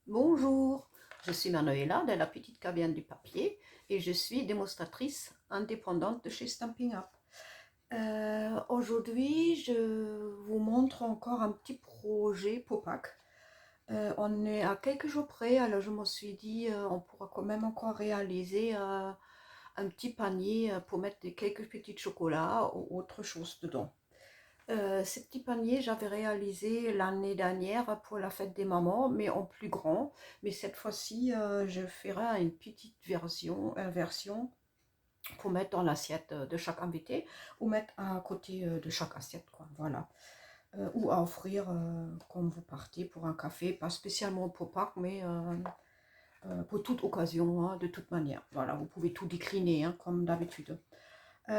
Bonjour, je suis Manuela de la Petite Caverne du Papier et je suis démonstratrice indépendante de chez Stampin' Up. Aujourd'hui, je vous montre encore un petit projet Popac. On est à quelques jours près, alors je me suis dit on pourra quand même encore réaliser un petit panier pour mettre quelques petits chocolats ou autre chose dedans. Ces petits paniers, j'avais réalisé l'année dernière pour la fête des mamans, mais en plus grand. Mais cette fois-ci, je ferai une petite version pour mettre dans l'assiette de chaque invité ou mettre à côté de chaque assiette, quoi. Voilà. Ou à offrir quand vous partez pour un café, pas spécialement pour Pâques, mais pour toute occasion, hein, de toute manière. Voilà, vous pouvez tout décliner, hein, comme d'habitude.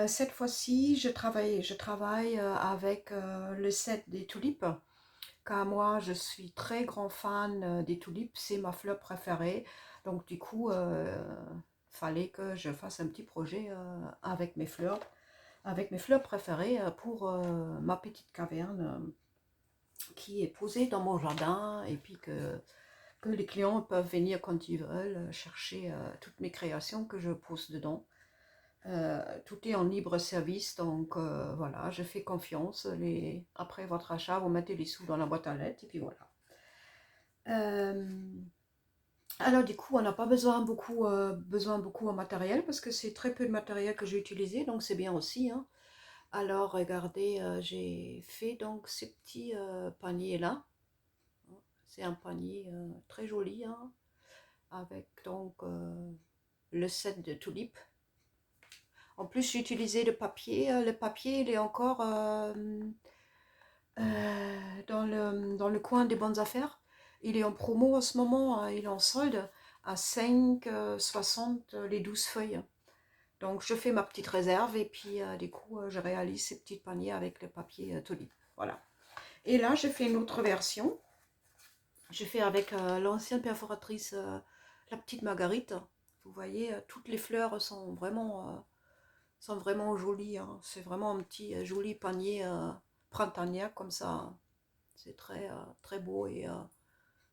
Cette fois-ci, je travaille avec le set des tulipes, car moi, je suis très grand fan des tulipes, c'est ma fleur préférée. Donc, du coup, fallait que je fasse un petit projet avec mes fleurs préférées pour ma petite caverne qui est posée dans mon jardin et puis que les clients peuvent venir quand ils veulent chercher toutes mes créations que je pose dedans. Tout est en libre service, donc voilà, je fais confiance. Après votre achat, vous mettez les sous dans la boîte à lettres et puis voilà. Euh, alors du coup, on n'a pas besoin beaucoup en matériel parce que c'est très peu de matériel que j'ai utilisé, donc c'est bien aussi, hein. Alors regardez, j'ai fait donc ces petits paniers là. C'est un panier très joli, hein, avec donc le set de tulipes. En plus, j'ai utilisé le papier. Le papier, il est encore dans le coin des bonnes affaires. Il est en promo en ce moment, hein, il est en solde à 5,60 les 12 feuilles. Donc, je fais ma petite réserve et puis, du coup, je réalise ces petits paniers avec le papier Tulip. Voilà. Et là, j'ai fait une autre version. J'ai fait avec l'ancienne perforatrice, la petite Marguerite. Vous voyez, toutes les fleurs sont vraiment jolies, hein. C'est vraiment un petit joli panier printanier comme ça. C'est très beau et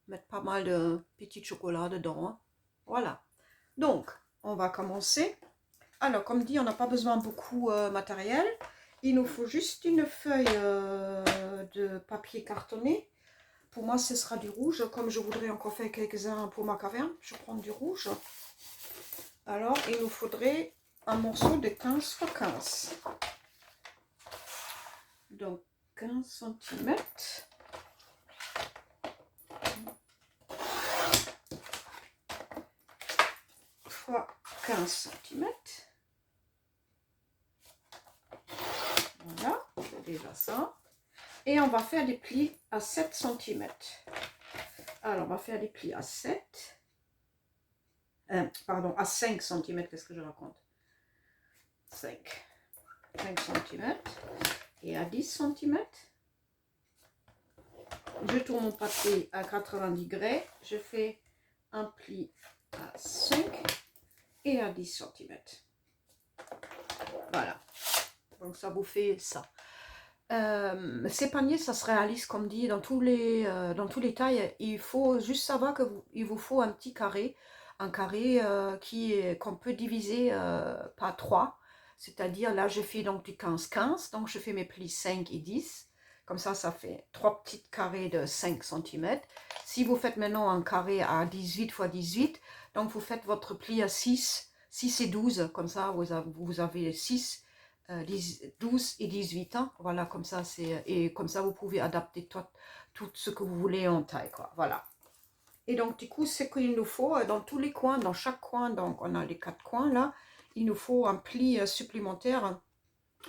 mettre pas mal de petits chocolats dedans, hein. Voilà. Donc, on va commencer. Alors, comme dit, on n'a pas besoin de beaucoup matériel. Il nous faut juste une feuille de papier cartonné. Pour moi, ce sera du rouge. Comme je voudrais encore faire quelques-uns pour ma caverne, je prends du rouge. Alors, il nous faudrait un morceau de 15 x 15. Donc, 15 cm. Fois 15 cm. Voilà, c'est déjà ça. Et on va faire des plis à 7 cm. Alors, on va faire des plis à 7. Pardon, à 5 cm, qu'est-ce que je raconte? 5 cm. Et à 10 cm. Je tourne mon papier à 90 degrés. Je fais un pli à 5 et à 10 cm. Voilà. Donc, ça vous fait ça. Ces paniers, ça se réalise comme dit dans tous les tailles. Il faut juste savoir qu'il vous faut un petit carré, un carré qu'on peut diviser par 3. C'est-à-dire là, je fais donc du 15-15, donc je fais mes plis 5 et 10. Comme ça fait 3 petits carrés de 5 cm. Si vous faites maintenant un carré à 18 x 18, donc vous faites votre pli à 6 et 12. Comme ça, vous avez 6 12 et 18 ans, voilà, comme ça, et comme ça, vous pouvez adapter tout ce que vous voulez en taille, quoi, voilà. Et donc, du coup, ce qu'il nous faut, dans tous les coins, dans chaque coin, donc on a les 4 coins, là, il nous faut un pli supplémentaire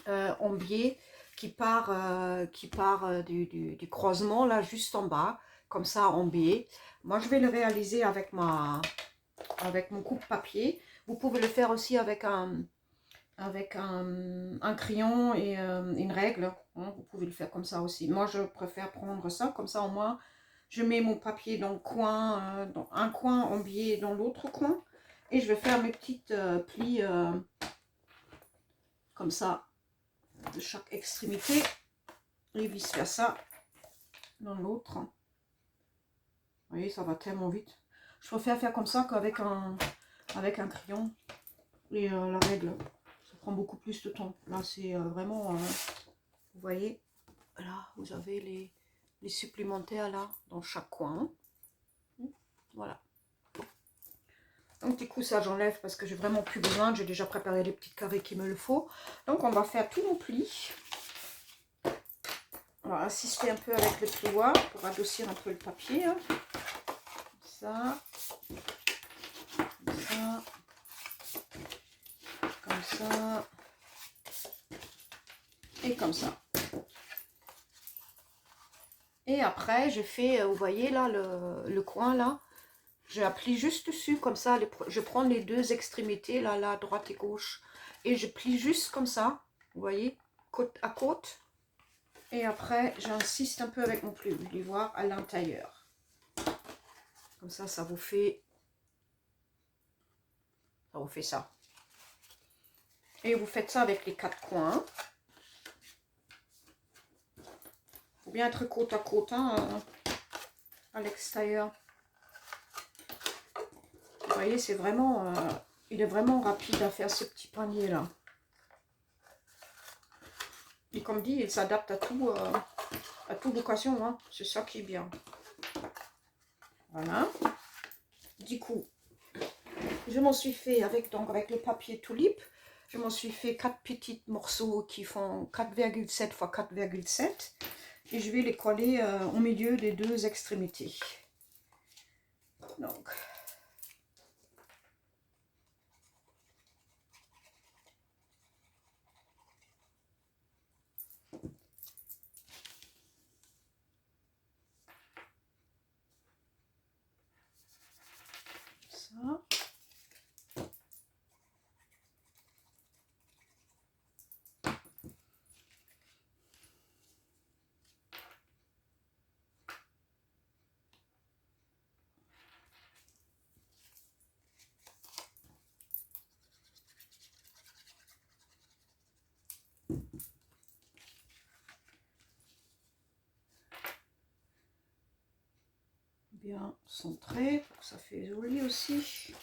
en biais qui part du croisement, là, juste en bas, comme ça, en biais. Moi, je vais le réaliser avec mon coupe-papier. Vous pouvez le faire aussi avec un crayon et une règle, hein, vous pouvez le faire comme ça aussi. Moi, je préfère prendre ça, comme ça au moins, je mets mon papier dans le coin, dans un coin en biais dans l'autre coin. Et je vais faire mes petites plis comme ça, de chaque extrémité. Et vice versa, dans l'autre. Vous voyez, ça va tellement vite. Je préfère faire comme ça qu'avec avec un crayon. Et la règle, ça prend beaucoup plus de temps. Là, c'est vraiment, vous voyez, là, vous avez les supplémentaires là, dans chaque coin. Voilà. Donc du coup, ça j'enlève parce que j'ai vraiment plus besoin. J'ai déjà préparé les petits carrés qu'il me le faut. Donc on va faire tous nos plis. On va assister un peu avec le plioir pour adoucir un peu le papier. Hein. Ça. Comme ça. Comme ça. Et comme ça. Et après, je fais, vous voyez là, le coin là. J'appuie juste dessus, comme ça, je prends les deux extrémités, là, droite et gauche, et je plie juste comme ça, vous voyez, côte à côte. Et après, j'insiste un peu avec mon plioir à l'intérieur. Comme ça vous fait ça. Et vous faites ça avec les quatre coins. Il faut bien être côte à côte, hein, à l'extérieur. Vous voyez, c'est vraiment, il est vraiment rapide à faire ce petit panier là. Et comme dit, il s'adapte à toute occasion, hein. C'est ça qui est bien. Voilà. Du coup, je m'en suis fait avec le papier tulipe, je m'en suis fait 4 petits morceaux qui font 4,7 x 4,7 et je vais les coller au milieu des deux extrémités. Donc. Ça. Bien centré, pour que ça fait joli aussi.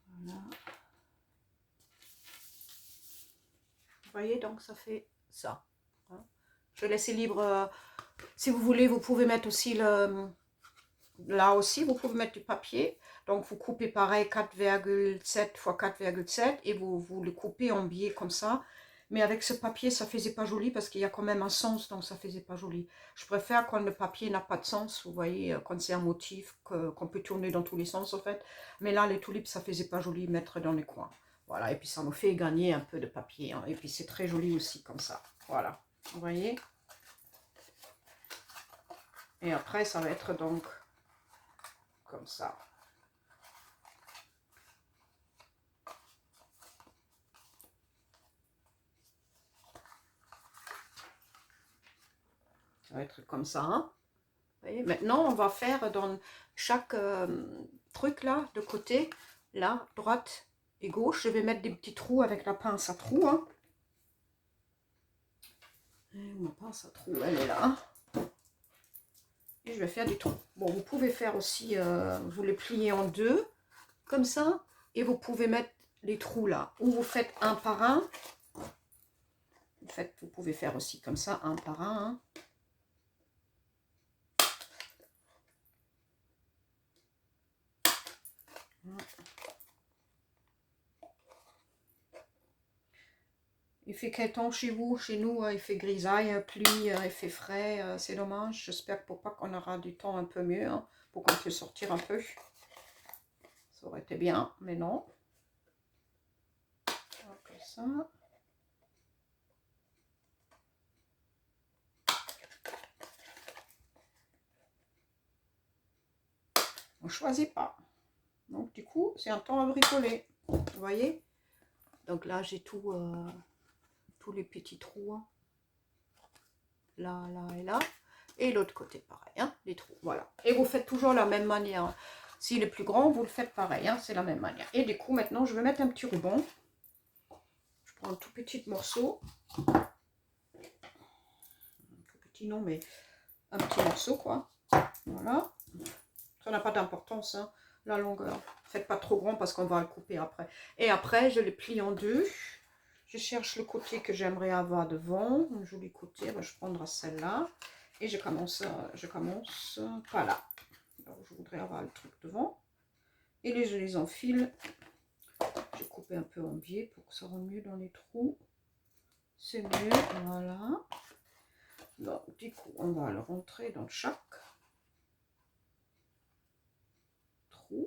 Voilà. Vous voyez, donc ça fait ça. Hein. Je laisse libre. Si vous voulez, vous pouvez mettre aussi là aussi, vous pouvez mettre du papier. Donc, vous coupez pareil 4,7 x 4,7 et vous le coupez en biais comme ça. Mais avec ce papier, ça faisait pas joli parce qu'il y a quand même un sens, donc ça faisait pas joli. Je préfère quand le papier n'a pas de sens, vous voyez, quand c'est un motif qu'on peut tourner dans tous les sens en fait. Mais là, les tulipes, ça faisait pas joli mettre dans les coins. Voilà, et puis ça nous fait gagner un peu de papier. Hein. Et puis c'est très joli aussi comme ça. Voilà, vous voyez. Et après, ça va être donc comme ça. Ça va être comme ça. Hein. Vous voyez, maintenant, on va faire dans chaque truc là, de côté, là, droite et gauche, je vais mettre des petits trous avec la pince à trous. Hein. Et ma pince à trous, elle est là. Et je vais faire des trous. Bon, vous pouvez faire aussi, vous les pliez en deux, comme ça, et vous pouvez mettre les trous là. Ou vous faites un par un. En fait, vous pouvez faire aussi comme ça, un par un. Hein. Il fait quel temps chez vous? Chez nous, il fait grisaille, pluie, il fait frais, c'est dommage. J'espère pour pas qu'on aura du temps un peu mieux, hein, pour qu'on puisse sortir un peu. Ça aurait été bien, mais non. Comme ça. On choisit pas. Donc du coup, c'est un temps à bricoler. Vous voyez? Donc là, j'ai tous les petits trous. Hein. Là, là et là. Et l'autre côté, pareil. Hein, les trous. Voilà. Et vous faites toujours la même manière. S'il est plus grand, vous le faites pareil, hein, c'est la même manière. Et du coup, maintenant, je vais mettre un petit ruban. Je prends un tout petit morceau. Un tout petit non, mais un petit morceau, quoi. Voilà. Ça n'a pas d'importance, hein, la longueur. Faites pas trop grand parce qu'on va le couper après. Et après, je le plie en deux. Je cherche le côté que j'aimerais avoir devant. Un joli côté. Ben, je prendrai celle-là. Et je commence par là. Alors, je voudrais avoir le truc devant. Et je les enfile. J'ai coupé un peu en biais pour que ça rentre mieux dans les trous. C'est mieux. Voilà. Donc, du coup, on va le rentrer dans chaque trou.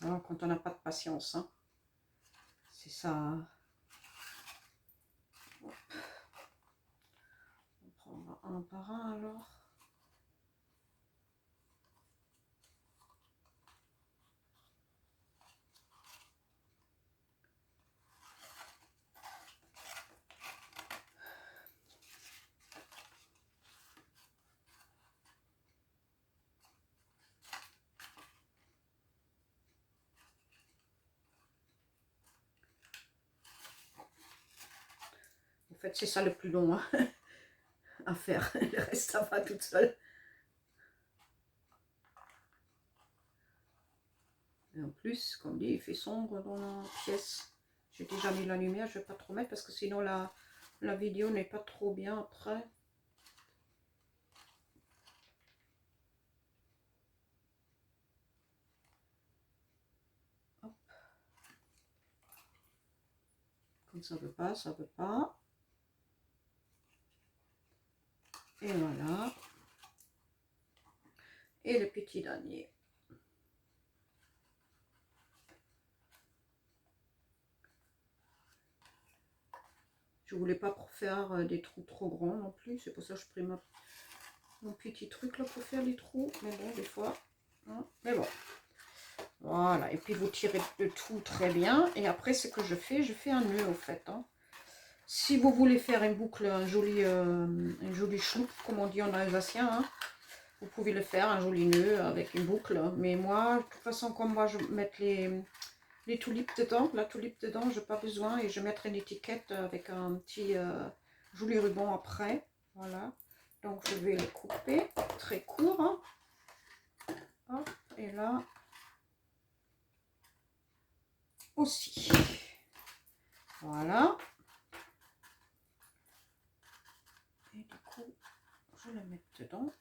Alors, quand on n'a pas de patience, hein, c'est ça. Hop. On prendra un par un alors. En fait, c'est ça le plus long, hein, à faire. Le reste, ça va toute seule. Et en plus, comme dit, il fait sombre dans la pièce. J'ai déjà mis la lumière, je ne vais pas trop mettre parce que sinon la vidéo n'est pas trop bien après. Hop. Comme ça veut pas, ça veut pas. Et voilà. Et le petit dernier. Je voulais pas faire des trous trop grands non plus. C'est pour ça que je pris mon petit truc là pour faire les trous. Mais bon, des fois. Hein, mais bon. Voilà. Et puis vous tirez le tout très bien. Et après, ce que je fais un nœud au fait. Hein. Si vous voulez faire une boucle, un joli chloup, comme on dit en alsacien, hein, vous pouvez le faire, un joli nœud avec une boucle. Mais moi, de toute façon, comme moi, je vais mettre les tulipes dedans, la tulipe dedans, je n'ai pas besoin. Et je mettrai une étiquette avec un petit joli ruban après. Voilà. Donc, je vais le couper très court. Hein. Hop, et là aussi. Voilà. Et du coup, je le mets dedans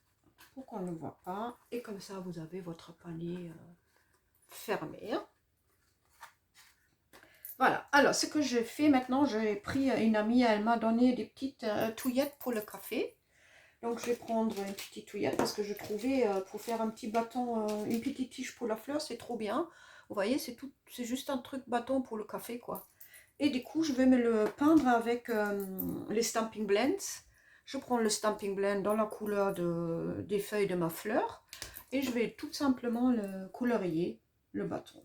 pour qu'on ne le voit pas. Et comme ça, vous avez votre panier fermé. Hein. Voilà. Alors, ce que j'ai fait maintenant, j'ai pris une amie, elle m'a donné des petites touillettes pour le café. Donc, je vais prendre une petite touillette parce que je trouvais pour faire un petit bâton, une petite tige pour la fleur, c'est trop bien. Vous voyez, c'est juste un truc bâton pour le café, quoi. Et du coup, je vais me le peindre avec les Stamping Blends. Je prends le Stamping Blend dans la couleur des feuilles de ma fleur. Et je vais tout simplement le colorier, le bâton.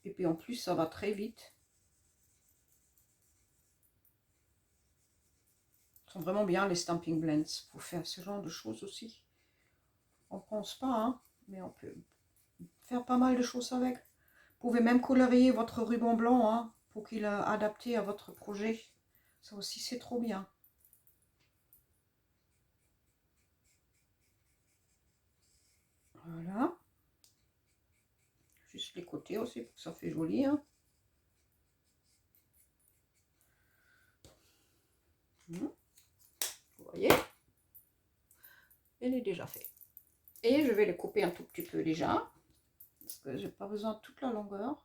Et puis en plus, ça va très vite. Ils sont vraiment bien les Stamping Blends pour faire ce genre de choses aussi. On ne pense pas, hein, mais on peut faire pas mal de choses avec. Vous pouvez même colorier votre ruban blanc hein, pour qu'il soit adapté à votre projet. Ça aussi, c'est trop bien. Voilà. Juste les côtés aussi pour que ça fait joli. Hein. Vous voyez? Elle est déjà fait. Et je vais le couper un tout petit peu déjà. Parce que j'ai pas besoin de toute la longueur.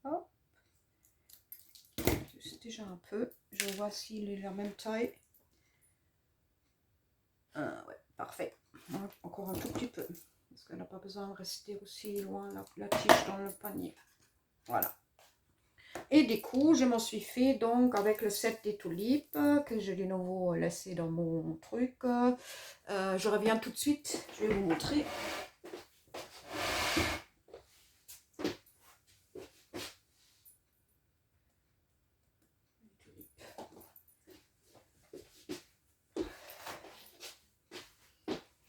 Hop. C'est déjà un peu. Je vois s'il est la même taille. Ouais, parfait. Encore un tout petit peu. Parce qu'elle n'a pas besoin de rester aussi loin la tige dans le panier. Voilà. Et du coup, je m'en suis fait donc avec le set des tulipes que j'ai de nouveau laissé dans mon truc. Je reviens tout de suite, je vais vous montrer.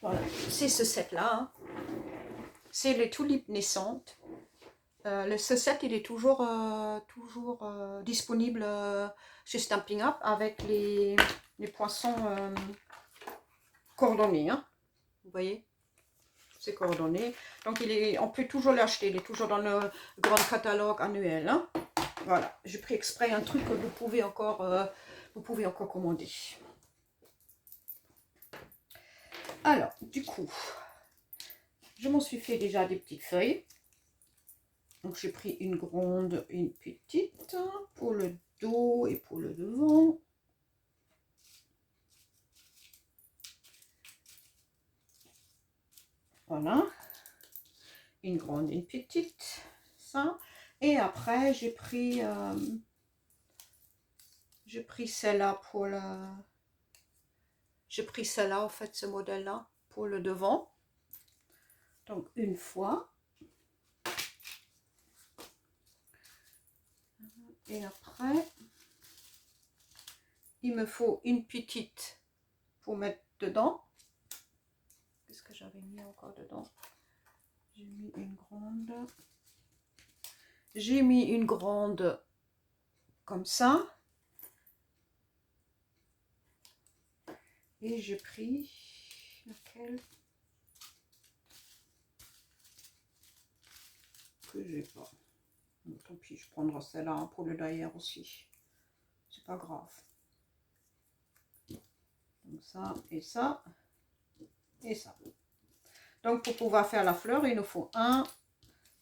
Voilà, c'est ce set-là. Hein. C'est les tulipes naissantes. Ce set, il est toujours disponible chez Stampin' Up avec les poinçons coordonnés. Hein. Vous voyez, c'est coordonné. Donc, on peut toujours l'acheter. Il est toujours dans le grand catalogue annuel. Hein. Voilà, j'ai pris exprès un truc que vous pouvez encore commander. Alors, du coup, je m'en suis fait déjà des petites feuilles. Donc, j'ai pris une grande, une petite pour le dos et pour le devant. Voilà. Une grande, une petite. Ça. Et après, j'ai pris celle-là pour la... J'ai pris celle-là, en fait, ce modèle-là, pour le devant. Donc, une fois. Et après, il me faut une petite pour mettre dedans. Qu'est-ce que j'avais mis encore dedans? J'ai mis une grande. J'ai mis une grande comme ça. Et j'ai pris laquelle que j'ai pas. Bon, tant pis, je prendrai celle-là pour le derrière aussi. C'est pas grave. Donc ça et ça et ça. Donc pour pouvoir faire la fleur, il nous faut 1,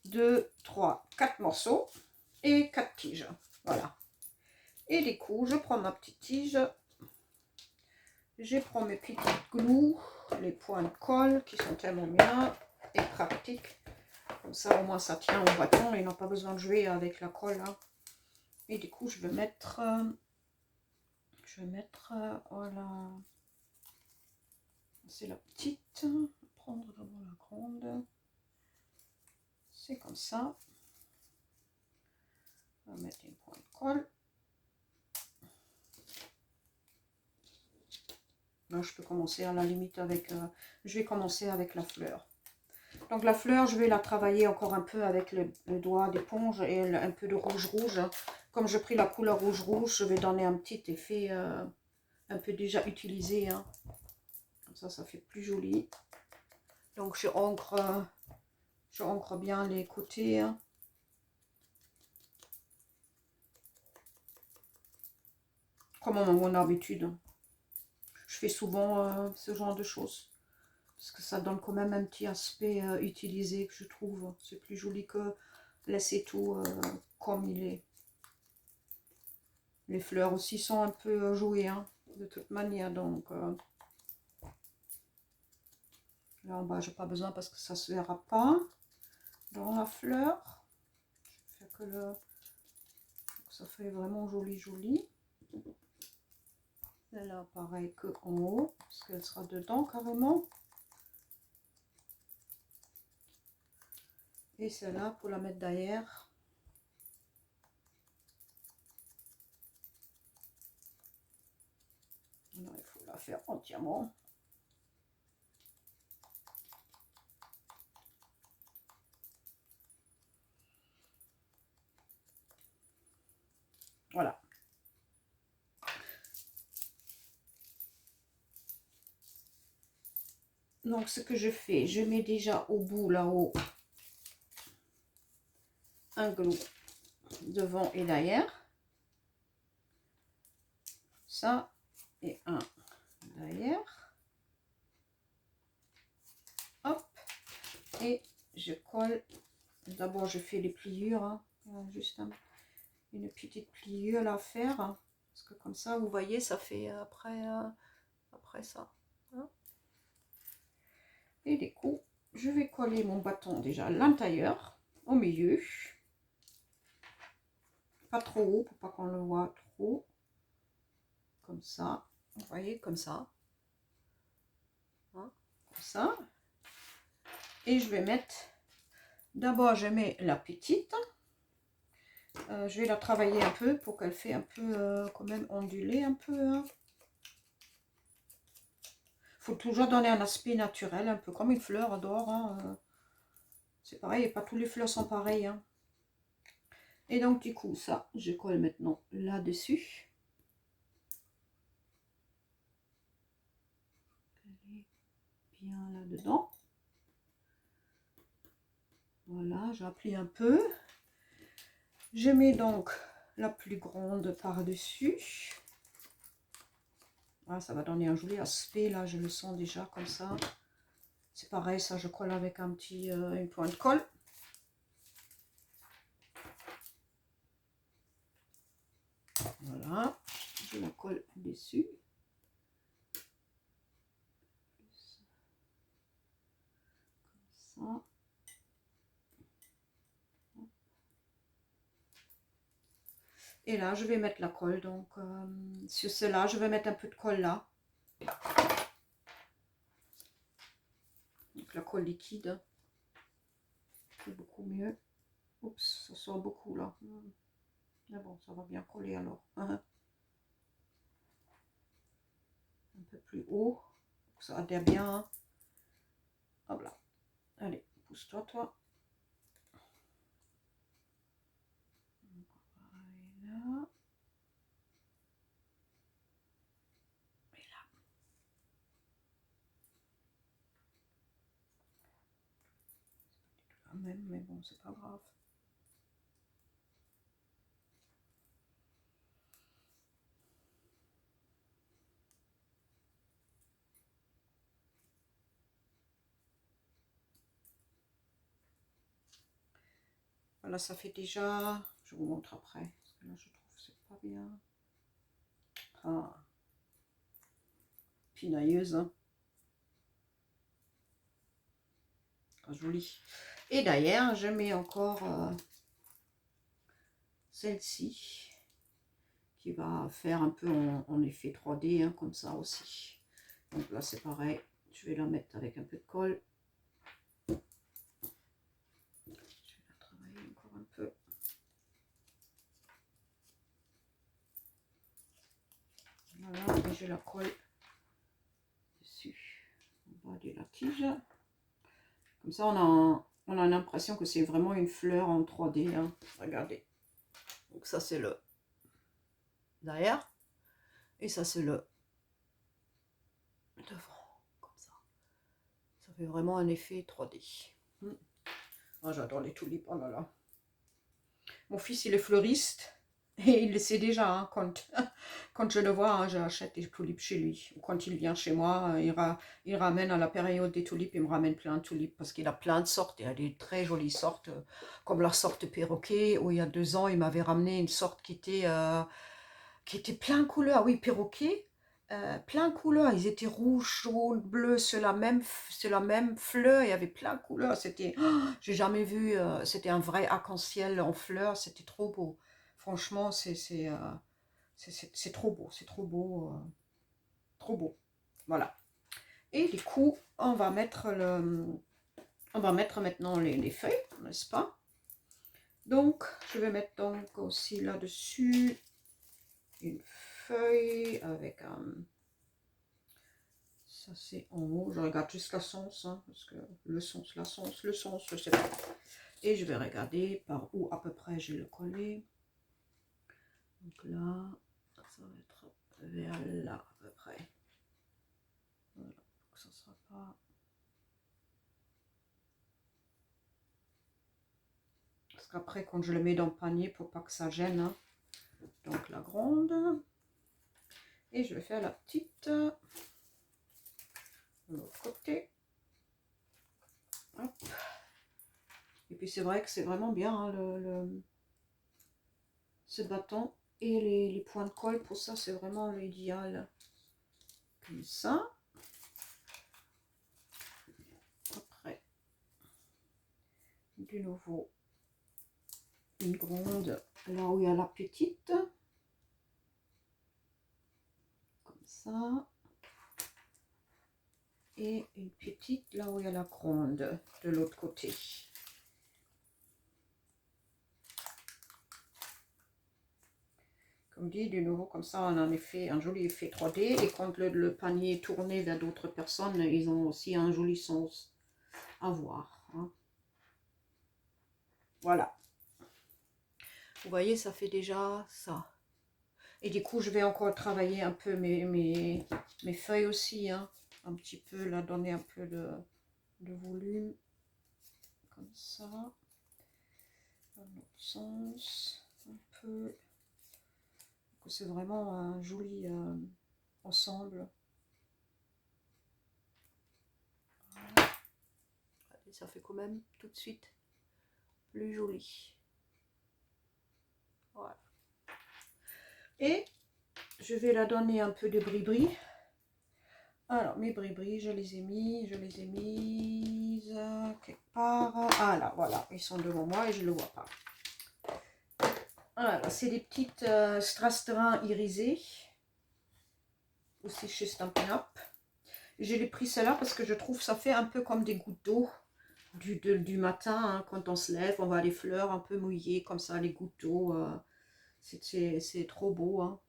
2, 3, 4 morceaux et 4 tiges. Voilà. Et du coup, je prends ma petite tige. Je prends mes petites glous, les points de colle qui sont tellement bien et pratiques. Comme ça, au moins, ça tient au bâton et n'a pas besoin de jouer avec la colle. Hein. Et du coup, je vais mettre, voilà, c'est la petite. Prendre d'abord la grande. C'est comme ça. On va mettre une pointe de colle. Là, je peux commencer à la limite avec, je vais commencer avec la fleur. Donc la fleur, je vais la travailler encore un peu avec le doigt d'éponge et un peu de rouge. Comme j'ai pris la couleur rouge, je vais donner un petit effet un peu déjà utilisé. Hein. Comme ça fait plus joli. Donc je ancre bien les côtés. Hein. Comme à mon habitude. Je fais souvent ce genre de choses. Parce que ça donne quand même un petit aspect utilisé que je trouve. C'est plus joli que laisser tout comme il est. Les fleurs aussi sont un peu jouées, hein, de toute manière. Donc là en bas, j'ai pas besoin parce que ça se verra pas dans la fleur. Je vais faire que ça fait vraiment joli, joli. Là, pareil que en haut, parce qu'elle sera dedans carrément. Et celle-là pour la mettre derrière. Alors, il faut la faire entièrement. Voilà. Donc, ce que je fais, je mets déjà au bout, là-haut, un glou devant et derrière. Ça, et un derrière. Hop. Et je colle. D'abord, je fais les pliures. Hein. Juste une petite pliure à faire. Hein. Parce que comme ça, vous voyez, ça fait après ça. Hein. Et du coup, je vais coller mon bâton déjà à l'intérieur, au milieu. pas trop haut pour pas qu'on le voit trop. Comme ça, vous voyez, comme ça. Hein, comme ça. Et je vais mettre, d'abord je mets la petite. Je vais la travailler un peu pour qu'elle fait un peu, quand même onduler un peu. Hein. Faut toujours donner un aspect naturel, un peu comme une fleur d'or. Hein. C'est pareil, pas tous les fleurs sont pareilles. Hein. Et donc du coup, ça, je colle maintenant là-dessus. Elle est bien là-dedans. Voilà, j'appuie un peu. Je mets donc la plus grande par-dessus. Voilà, ça va donner un joli aspect, là, je le sens déjà comme ça. C'est pareil, ça, je colle avec un petit, une pointe de colle. Voilà, je la colle dessus. Comme ça. Et là, je vais mettre la colle. Donc, sur cela, je vais mettre un peu de colle là. Donc, la colle liquide. C'est beaucoup mieux. Oups, ça sort beaucoup là. Mais bon, ça va bien coller alors. Un peu plus haut. Pour que ça adhère bien. Hop là. Allez, pousse-toi, toi. Voilà. Et là. Quand même, mais bon, c'est pas grave. Voilà, ça fait déjà... Je vous montre après. Parce que là, je trouve que c'est pas bien. Ah. Pinailleuse. Hein. Ah, joli. Et d'ailleurs, je mets encore celle-ci. Qui va faire un peu en effet 3D, hein, comme ça aussi. Donc là, c'est pareil. Je vais la mettre avec un peu de colle. Je vais la travailler encore un peu. Voilà, et je la colle dessus, en bas de la tige. Comme ça, on a l'impression que c'est vraiment une fleur en 3D. Hein. Regardez. Donc ça, c'est le derrière. Et ça, c'est le devant. Comme ça. Ça fait vraiment un effet 3D. Oh, j'adore les tulipes. Oh là là. Mon fils, il est fleuriste. Et il le sait déjà, hein, quand je le vois, hein, j'achète des tulipes chez lui. Quand il vient chez moi, il ramène à la période des tulipes, il me ramène plein de tulipes parce qu'il a plein de sortes. Il y a des très jolies sortes, comme la sorte perroquet, où il y a 2 ans, il m'avait ramené une sorte qui était plein de couleurs. Ah oui, perroquet, plein de couleurs. Ils étaient rouges, jaunes, bleus, sur la même fleur. Il y avait plein de couleurs. C'était, j'ai jamais vu, c'était un vrai arc-en-ciel en fleurs. C'était trop beau. Franchement, c'est trop beau, c'est trop beau, trop beau. Voilà. Et du coup, on va mettre maintenant les feuilles, n'est-ce pas? Donc, je vais mettre donc aussi là-dessus une feuille avec un... Ça c'est en haut, je regarde juste la sens, hein, parce que le sens, je sais pas. Et je vais regarder par où à peu près je vais le coller. Donc là, ça va être vers là à peu près. Voilà, ça sera pas... Parce qu'après, quand je le mets dans le panier, pour pas que ça gêne, hein. Donc la grande. Et je vais faire la petite de l'autre côté. Hop. Et puis c'est vrai que c'est vraiment bien, hein, ce bâton. Et les points de colle, pour ça, c'est vraiment l'idéal. Comme ça. Après, de nouveau, une grande là où il y a la petite. Comme ça. Et une petite là où il y a la grande de l'autre côté. Comme dit, de nouveau, comme ça, on a un joli effet 3D. Et quand le panier est tourné vers d'autres personnes, ils ont aussi un joli sens à voir. Hein. Voilà. Vous voyez, ça fait déjà ça. Et du coup, je vais encore travailler un peu mes feuilles aussi. Hein. Un petit peu, là, donner un peu de volume. Comme ça. Dans l'autre sens. Un peu. C'est vraiment un joli ensemble. Voilà. Et ça fait quand même tout de suite plus joli. Voilà. Et je vais la donner un peu de bris-bris. Alors, mes bris-bris, je les ai mis quelque part. Ah là, voilà, ils sont devant moi et je ne le vois pas. Voilà, c'est des petites strass de vin irisées. Aussi chez Stampin' Up. J'ai pris celle-là parce que je trouve ça fait un peu comme des gouttes d'eau du matin. Hein, quand on se lève, on voit les fleurs un peu mouillées comme ça, les gouttes d'eau. C'est trop beau. Hein.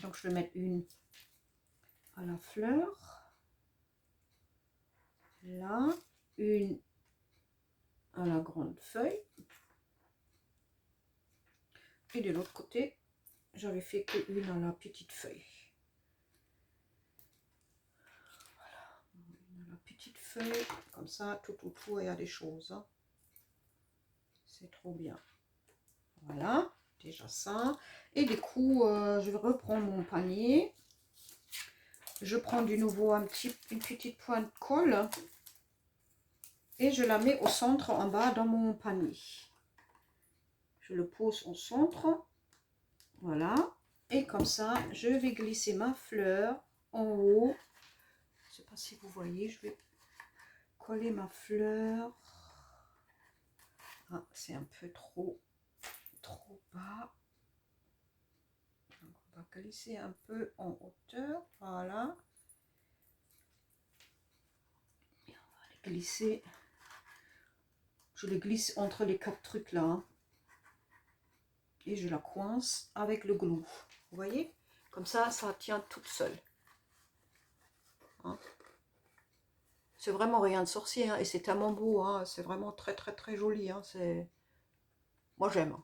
Donc je vais mettre une à la fleur. Là, une à la grande feuille. Et de l'autre côté, j'avais fait que une à la petite feuille. Voilà, une à la petite feuille, comme ça, tout autour, il y a des choses. Hein. C'est trop bien. Voilà, déjà ça. Et du coup, je vais reprendre mon panier. Je prends du nouveau une petite pointe de colle. Et je la mets au centre en bas dans mon panier. Je le pose au centre. Voilà. Et comme ça, je vais glisser ma fleur en haut. Je ne sais pas si vous voyez, je vais coller ma fleur. Ah, c'est un peu trop bas. Donc, on va glisser un peu en hauteur. Voilà. Et on va les glisser. Je les glisse entre les 4 trucs là. Hein. Et je la coince avec le glue. Vous voyez? Comme ça, ça tient toute seule. Hein. C'est vraiment rien de sorcier. Hein. Et c'est tellement beau. Hein. C'est vraiment très très très joli. Hein. Moi j'aime.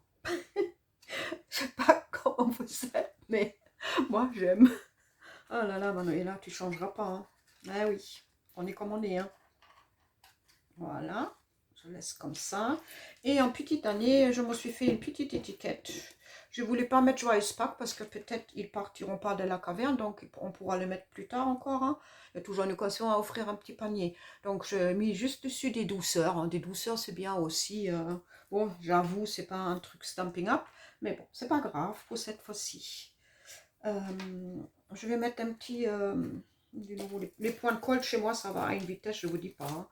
Je sais pas comment vous êtes, mais moi j'aime. Oh là là, Manuela, tu changeras pas. Hein. Ah oui, on est comme on est. Hein. Voilà, je laisse comme ça. Et en petite année, je me suis fait une petite étiquette. Je voulais pas mettre Joyeuse Pâques parce que peut-être ils partiront pas de la caverne, donc on pourra le mettre plus tard encore. Hein. Il y a toujours une occasion à offrir un petit panier. Donc je mis juste dessus des douceurs. Hein. Des douceurs, c'est bien aussi. Bon, j'avoue, c'est pas un truc Stampin' Up, mais bon, c'est pas grave pour cette fois-ci. Je vais mettre un petit... du nouveau, les points de colle chez moi, ça va à une vitesse, je vous dis pas. Hein.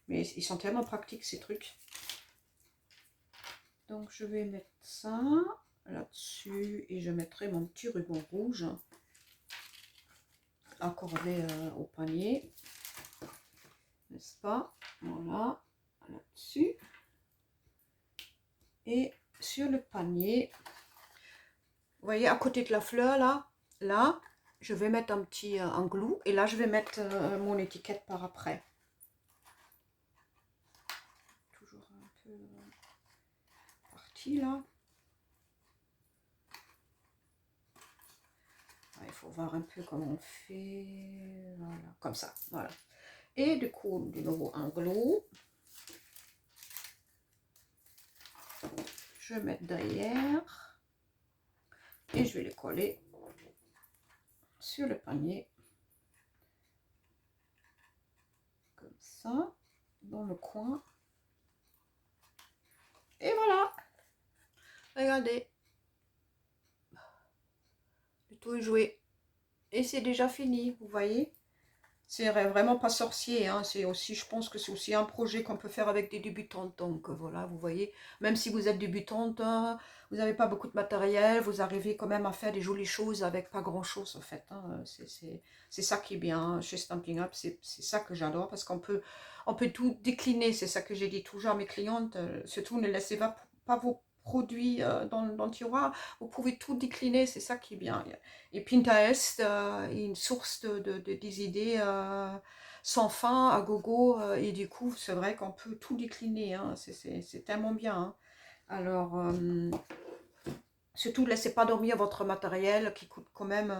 Mais ils sont tellement pratiques ces trucs. Donc je vais mettre ça là-dessus et je mettrai mon petit ruban rouge accordé au panier. N'est-ce pas? Voilà, là-dessus. Et sur le panier, vous voyez à côté de la fleur là, je vais mettre un petit un glue et là je vais mettre mon étiquette par après. Toujours un peu parti là. Il faut voir un peu comment on fait. Voilà, comme ça, voilà. Et du coup, de nouveau un glue. Je vais mettre derrière. Et je vais les coller sur le panier. Comme ça, dans le coin. Et voilà. Regardez. Le tout est joué. Et c'est déjà fini, vous voyez. C'est vraiment pas sorcier, hein. C'est aussi, je pense que c'est aussi un projet qu'on peut faire avec des débutantes. Donc voilà, vous voyez, même si vous êtes débutante, hein, vous n'avez pas beaucoup de matériel, vous arrivez quand même à faire des jolies choses avec pas grand-chose en fait, hein. C'est ça qui est bien, hein, chez Stampin' Up, c'est ça que j'adore parce on peut tout décliner. C'est ça que j'ai dit toujours à mes clientes, surtout ne laissez pas vos produits dans le tiroir, vous pouvez tout décliner, c'est ça qui est bien. Et Pinterest est une source des idées sans fin, à gogo. Et du coup, c'est vrai qu'on peut tout décliner, hein, c'est tellement bien, hein. Alors, surtout, ne laissez pas dormir votre matériel qui coûte quand même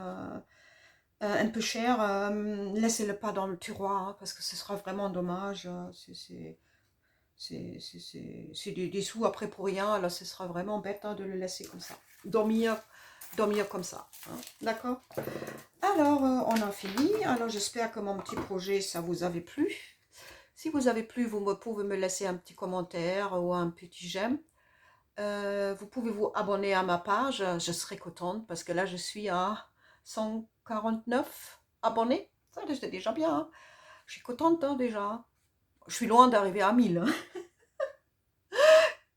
un peu cher. Laissez-le pas dans le tiroir, hein, parce que ce sera vraiment dommage. C'est des sous après pour rien. Là, ce sera vraiment bête, hein, de le laisser comme ça. Dormir comme ça, hein. D'accord? Alors, on a fini. Alors, j'espère que mon petit projet, ça vous avait plu. Si vous avez plu, pouvez me laisser un petit commentaire ou un petit j'aime. Vous pouvez vous abonner à ma page. Je serai contente parce que là, je suis à 149 abonnés. Ça, c'est déjà bien, hein. Je suis contente, hein, déjà. Je suis loin d'arriver à 1000, hein.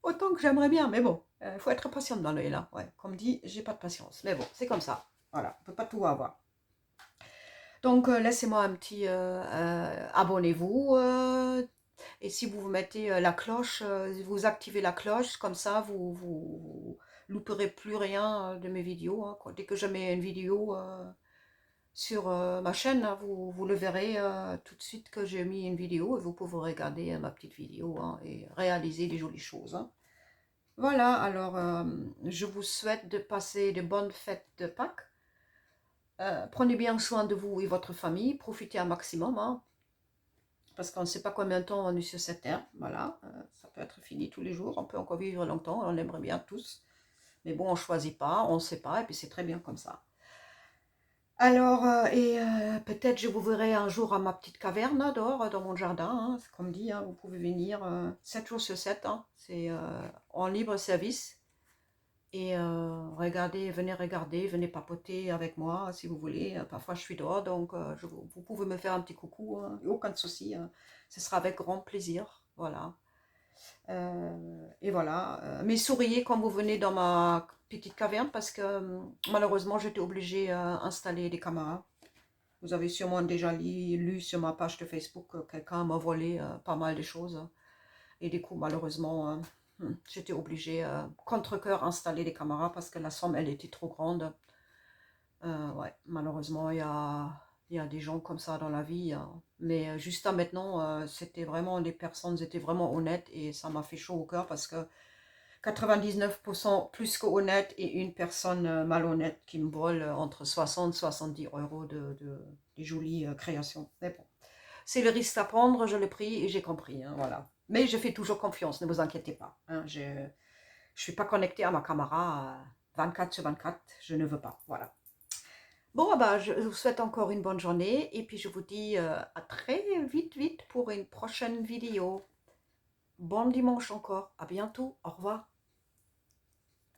Autant que j'aimerais bien, mais bon, il faut être patiente dans l'œil là. Ouais, comme dit, j'ai pas de patience. Mais bon, c'est comme ça. Voilà, on peut pas tout avoir. Donc, laissez-moi un petit abonnez-vous. Et si vous mettez la cloche, vous activez la cloche, comme ça, vous louperez plus rien de mes vidéos, hein. Dès que je mets une vidéo sur ma chaîne, hein, vous le verrez tout de suite que j'ai mis une vidéo et vous pouvez regarder ma petite vidéo, hein, et réaliser des jolies choses, hein. Voilà, alors je vous souhaite de passer de bonnes fêtes de Pâques. Prenez bien soin de vous et votre famille, profitez un maximum, hein, parce qu'on ne sait pas combien de temps on est sur cette terre. Voilà, ça peut être fini tous les jours, on peut encore vivre longtemps, on aimerait bien tous. Mais bon, on ne choisit pas, on ne sait pas, et puis c'est très bien comme ça. Alors, peut-être je vous verrai un jour à ma petite caverne là, dehors, dans mon jardin, hein. C'est comme dit, hein, vous pouvez venir 7 jours sur 7, hein. C'est en libre service. Et venez papoter avec moi si vous voulez. Parfois je suis dehors, donc vous pouvez me faire un petit coucou, hein, aucun de souci, hein. Ce sera avec grand plaisir. Voilà. Et voilà. Mais souriez quand vous venez dans ma petite caverne parce que malheureusement j'étais obligée d'installer des caméras. Vous avez sûrement déjà lu sur ma page de Facebook que quelqu'un m'a volé pas mal de choses. Et du coup, malheureusement, j'étais obligée, contre-cœur, installer des caméras parce que la somme, elle était trop grande. Ouais, malheureusement, il y a des gens comme ça dans la vie, hein. Mais juste à maintenant, c'était vraiment, les personnes étaient vraiment honnêtes et ça m'a fait chaud au cœur parce que 99% plus que honnête et une personne malhonnête qui me vole entre 60 et 70 euros des jolies créations. Mais bon, c'est le risque à prendre, je l'ai pris et j'ai compris, hein, voilà. Mais je fais toujours confiance, ne vous inquiétez pas, hein. Je ne suis pas connectée à ma caméra 24 sur 24, je ne veux pas, voilà. Bon, bah, je vous souhaite encore une bonne journée et puis je vous dis à très vite pour une prochaine vidéo. Bon dimanche encore, à bientôt, au revoir.